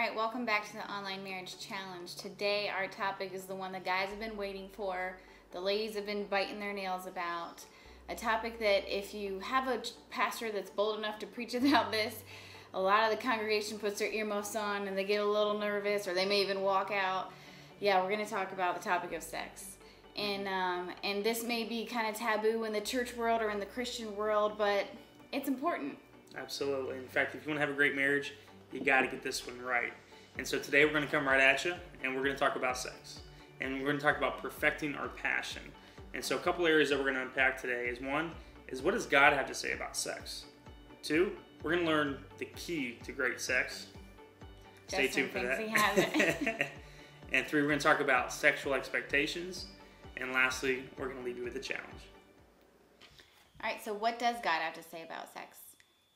Alright, welcome back to the Online Marriage Challenge. Today our topic is the one the guys have been waiting for, the ladies have been biting their nails about. A topic that if you have a pastor that's bold enough to preach about this, a lot of the congregation puts their earmuffs on and they get a little nervous, or they may even walk out. Yeah, we're going to talk about the topic of sex. And this may be kind of taboo in the church world or in the Christian world, but it's important. Absolutely. In fact, if you want to have a great marriage, you got to get this one right. And so today we're going to come right at you, and we're going to talk about sex. And we're going to talk about perfecting our passion. And so a couple areas that we're going to unpack today is one, is what does God have to say about sex? Two, we're going to learn the key to great sex. Stay tuned for that. He has it. And three, we're going to talk about sexual expectations. And lastly, we're going to leave you with a challenge. All right, so what does God have to say about sex?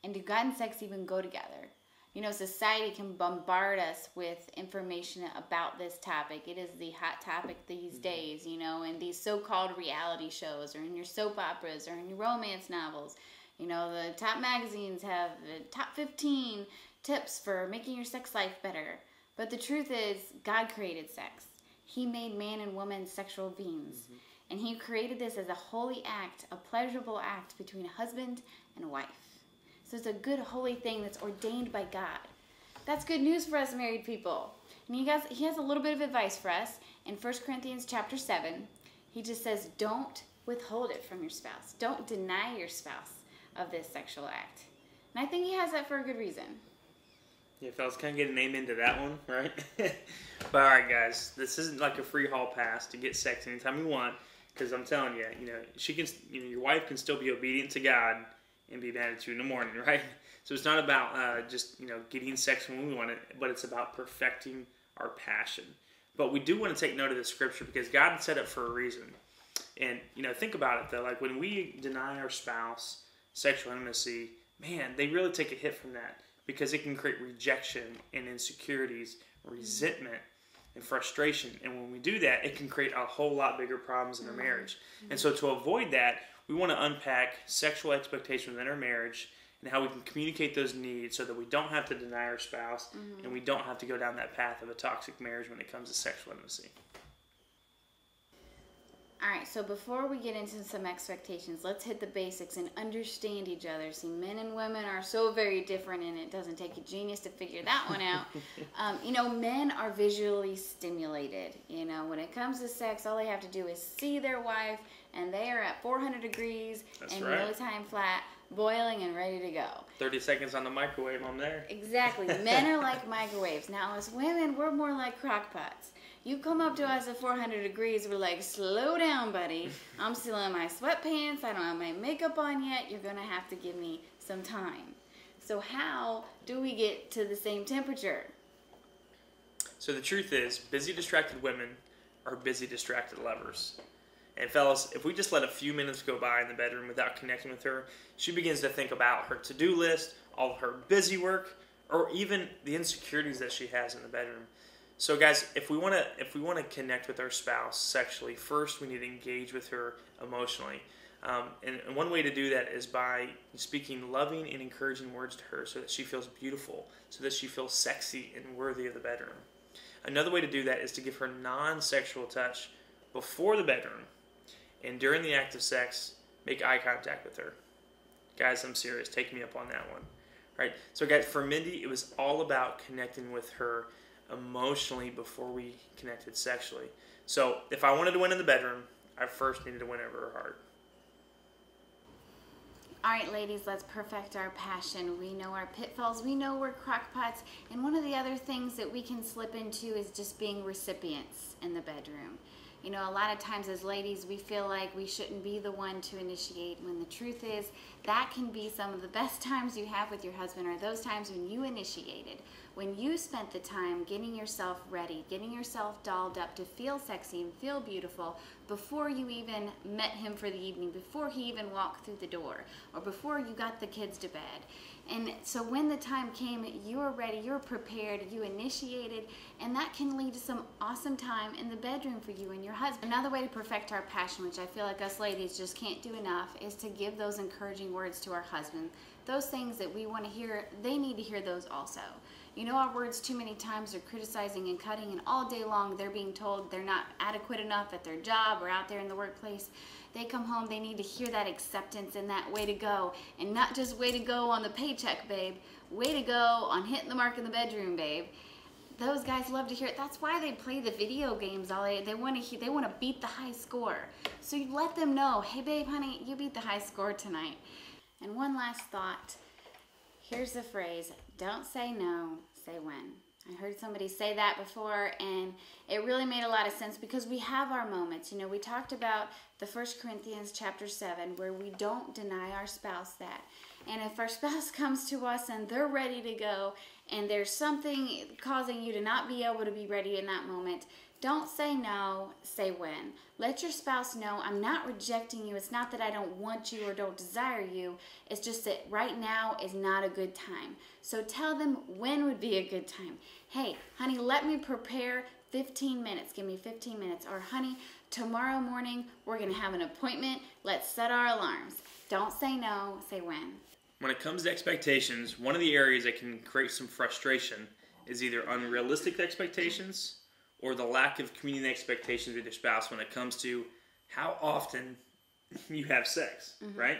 And do God and sex even go together? You know, society can bombard us with information about this topic. It is the hot topic these days, you know, in these so-called reality shows or in your soap operas or in your romance novels. You know, the top magazines have the top 15 tips for making your sex life better. But the truth is, God created sex. He made man and woman sexual beings. And he created this as a holy act, a pleasurable act between a husband and a wife. So it's a good, holy thing that's ordained by God. That's good news for us married people. And he has a little bit of advice for us. In 1 Corinthians chapter 7, he just says, don't withhold it from your spouse. Don't deny your spouse of this sexual act. And I think he has that for a good reason. Yeah, fellas, can I get an amen to that one, right? But all right, guys, this isn't like a free hall pass to get sex anytime you want. Because I'm telling you, your wife can still be obedient to God and be mad at you in the morning, right? So it's not about just getting sex when we want it, but it's about perfecting our passion. But we do want to take note of the scripture because God set it for a reason. And think about it though, like when we deny our spouse sexual intimacy, man, they really take a hit from that because it can create rejection and insecurities, resentment, and frustration. And when we do that, it can create a whole lot bigger problems in our marriage. And so to avoid that, we want to unpack sexual expectations within our marriage and how we can communicate those needs so that we don't have to deny our spouse and we don't have to go down that path of a toxic marriage when it comes to sexual intimacy. All right, so before we get into some expectations, let's hit the basics and understand each other. See, men and women are so very different, and it doesn't take a genius to figure that one out. Men are visually stimulated. When it comes to sex, all they have to do is see their wife, and they are at 400 degrees and no time flat, boiling and ready to go. 30 seconds on the microwave, I'm there. Exactly. Men are like microwaves. Now, as women, we're more like crock pots. You come up to us at 400 degrees, we're like, slow down, buddy. I'm still in my sweatpants. I don't have my makeup on yet. You're going to have to give me some time. So how do we get to the same temperature? So the truth is, busy, distracted women are busy, distracted lovers. And fellas, if we just let a few minutes go by in the bedroom without connecting with her, she begins to think about her to-do list, all of her busy work, or even the insecurities that she has in the bedroom. So guys, if we want to connect with our spouse sexually, first we need to engage with her emotionally. And one way to do that is by speaking loving and encouraging words to her so that she feels beautiful, so that she feels sexy and worthy of the bedroom. Another way to do that is to give her non-sexual touch before the bedroom. And during the act of sex, make eye contact with her. Guys, I'm serious. Take me up on that one. Right? So guys, for Mindy, it was all about connecting with her emotionally before we connected sexually. So if I wanted to win in the bedroom, I first needed to win over her heart. All right, ladies, let's perfect our passion. We know our pitfalls. We know we're crockpots. And one of the other things that we can slip into is just being recipients in the bedroom. A lot of times as ladies, we feel like we shouldn't be the one to initiate, when the truth is that can be some of the best times you have with your husband, are those times when you initiated, when you spent the time getting yourself ready, getting yourself dolled up to feel sexy and feel beautiful before you even met him for the evening, before he even walked through the door, or before you got the kids to bed. And so when the time came, you were ready, you were prepared, you initiated, and that can lead to some awesome time in the bedroom for you and your husband. Another way to perfect our passion, which I feel like us ladies just can't do enough, is to give those encouraging words to our husband. Those things that we want to hear, they need to hear those also. You know, our words too many times are criticizing and cutting, and all day long they're being told they're not adequate enough at their job or out there in the workplace. They come home, they need to hear that acceptance and that way to go, and not just way to go on the paycheck, babe. Way to go on hitting the mark in the bedroom, babe. Those guys love to hear it. That's why they play the video games all day. They want to beat the high score. So you let them know, hey babe, honey, you beat the high score tonight. And one last thought. Here's the phrase, don't say no, say when. I heard somebody say that before, and it really made a lot of sense because we have our moments. You know, we talked about the 1 Corinthians chapter 7 where we don't deny our spouse that. And if our spouse comes to us and they're ready to go and there's something causing you to not be able to be ready in that moment, don't say no, say when. Let your spouse know, I'm not rejecting you. It's not that I don't want you or don't desire you. It's just that right now is not a good time. So tell them when would be a good time. Hey, honey, let me prepare 15 minutes. Give me 15 minutes. Or, honey, tomorrow morning we're going to have an appointment. Let's set our alarms. Don't say no, say when. When it comes to expectations, one of the areas that can create some frustration is either unrealistic expectations or the lack of communicating expectations with your spouse when it comes to how often you have sex, right?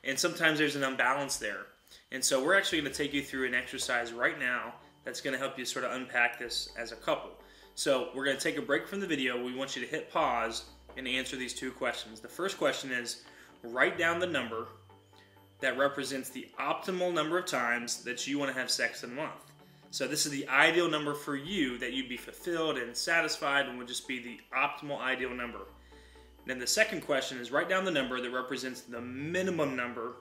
And sometimes there's an imbalance there. And so we're actually going to take you through an exercise right now that's going to help you sort of unpack this as a couple. So we're going to take a break from the video. We want you to hit pause and answer these two questions. The first question is, write down the number that represents the optimal number of times that you want to have sex in a month. So this is the ideal number for you that you'd be fulfilled and satisfied and would just be the optimal ideal number. Then the second question is write down the number that represents the minimum number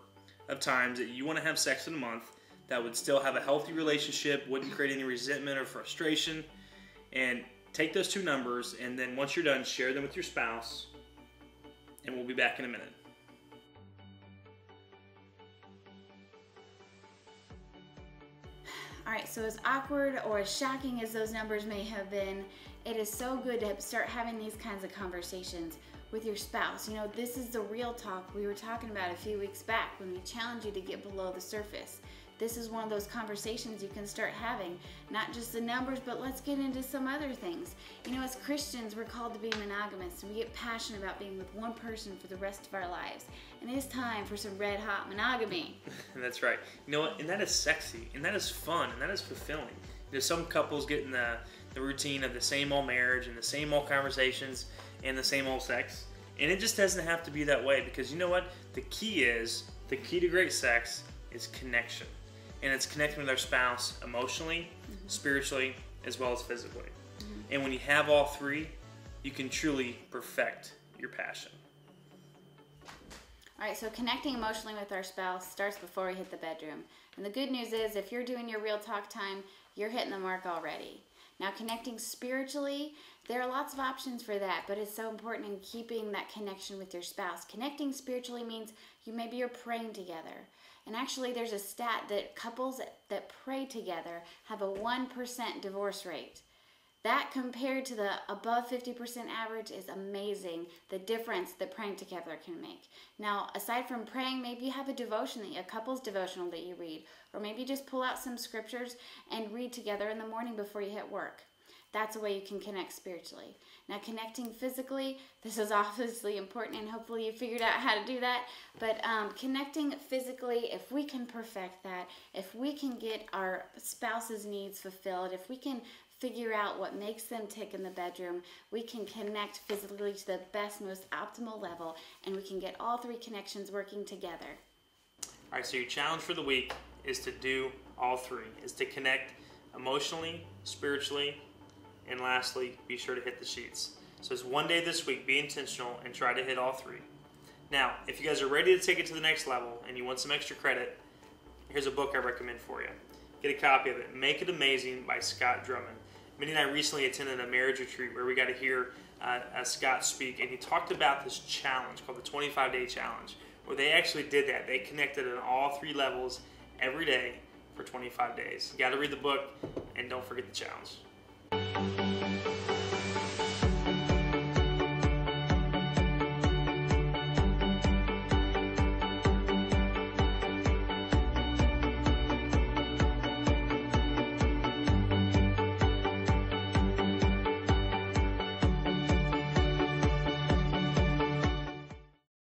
of times that you want to have sex in a month that would still have a healthy relationship, wouldn't create any resentment or frustration. And take those two numbers, and then once you're done, share them with your spouse, and we'll be back in a minute. All right, so as awkward or as shocking as those numbers may have been, it is so good to start having these kinds of conversations with your spouse. You know, this is the real talk we were talking about a few weeks back when we challenged you to get below the surface. This is one of those conversations you can start having, not just the numbers, but let's get into some other things. You know, as Christians, we're called to be monogamous, and we get passionate about being with one person for the rest of our lives. And it is time for some red hot monogamy. That's right. You know what? And that is sexy, and that is fun, and that is fulfilling. You know, some couples get in the routine of the same old marriage and the same old conversations and the same old sex. And it just doesn't have to be that way, because you know what? The key to great sex is connection. And it's connecting with our spouse emotionally, spiritually, as well as physically. And when you have all three, you can truly perfect your passion. All right, so connecting emotionally with our spouse starts before we hit the bedroom. And the good news is, if you're doing your real talk time, you're hitting the mark already. Now, connecting spiritually, there are lots of options for that, but it's so important in keeping that connection with your spouse. Connecting spiritually means maybe you're praying together. And actually, there's a stat that couples that pray together have a 1% divorce rate. That, compared to the above 50% average, is amazing, the difference that praying together can make. Now, aside from praying, maybe you have a couple's devotional that you read, or maybe just pull out some scriptures and read together in the morning before you hit work. That's a way you can connect spiritually. Now, connecting physically, this is obviously important, and hopefully you figured out how to do that. But connecting physically, if we can perfect that, if we can get our spouse's needs fulfilled, if we can figure out what makes them tick in the bedroom, we can connect physically to the best, most optimal level, and we can get all three connections working together. All right, so your challenge for the week is to do all three, is to connect emotionally, spiritually, and lastly, be sure to hit the sheets. So it's one day this week, be intentional and try to hit all three. Now, if you guys are ready to take it to the next level and you want some extra credit, here's a book I recommend for you. Get a copy of it, Make It Amazing by Scott Drummond. Minnie and I recently attended a marriage retreat where we got to hear Scott speak, and he talked about this challenge called the 25-day challenge, where they actually did that. They connected on all three levels every day for 25 days. You got to read the book, and don't forget the challenge.